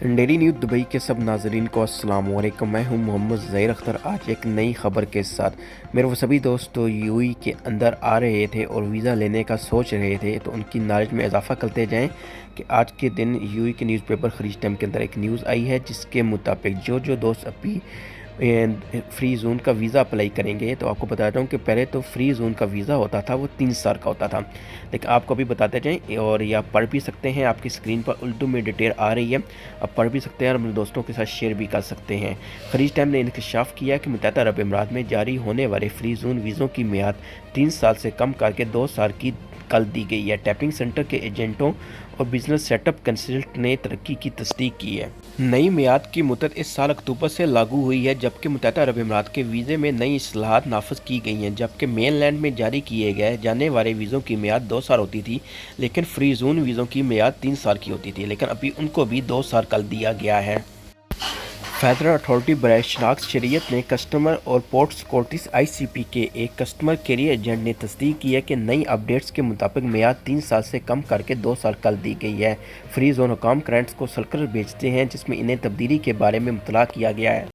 Daily news Dubai के सब नाजरीन को अस्सलाम वालेकुम। मैं हूं मोहम्मद ज़हीर अख्तर। आज एक नई खबर के साथ मेरे वो सभी दोस्त तो यूएई के अंदर आ रहे थे और वीज़ा लेने का सोच रहे थे, तो उनकी नॉलेज में इजाफा करते जाएं कि आज के दिन यूएई के न्यूज़पेपर खरीज टाइम के अंदर एक न्यूज़ आई है जिसके मुताबिक जो दोस्त अभी फ्री जोन का वीज़ा अप्लाई करेंगे, तो आपको बताता हूँ कि पहले तो फ्री जोन का वीज़ा होता था वो 3 साल का होता था, लेकिन आपको अभी बताते जाएं और ये आप पढ़ भी सकते हैं। आपकी स्क्रीन पर उर्दू में डिटेल आ रही है, आप पढ़ भी सकते हैं और अपने दोस्तों के साथ शेयर भी कर सकते हैं। खरीज टाइम ने इंकशाफ किया कि मुत्तहदा अरब अमीरात में जारी होने वाले फ्री जोन वीज़ों की मियाद 3 साल से कम करके 2 साल की कर दी गई है। टैपिंग सेंटर के एजेंटों और बिजनेस सेटअप कंसल्टेंट ने तरक्की की तस्दीक की है। नई मियाद की मुद्दत इस साल अक्टूबर से लागू हुई है, जबकि मुत्तहदा अरब अमीरात के वीज़े में नई इस्लाहात नाफिज की गई हैं। जबकि मेन लैंड में जारी किए गए जाने वाले वीज़ों की मियाद 2 साल होती थी, लेकिन फ्री जोन वीज़ों की मियाद 3 साल की होती थी, लेकिन अभी उनको भी 2 साल कर दिया गया है। फेडरल अथॉरिटी बराए शनाख्त शरीयत ने कस्टमर और पोर्ट सिक्योरिटीज़ आईसीपी के एक कस्टमर कैरियर एजेंट ने तस्दीक की है कि नई अपडेट्स के मुताबिक मियाद 3 साल से कम करके 2 साल कर दी गई है। फ्री जोन हुकाम क्लाइंट्स को सर्कुलर भेजते हैं जिसमें इन्हें तब्दीली के बारे में मुतला किया गया है।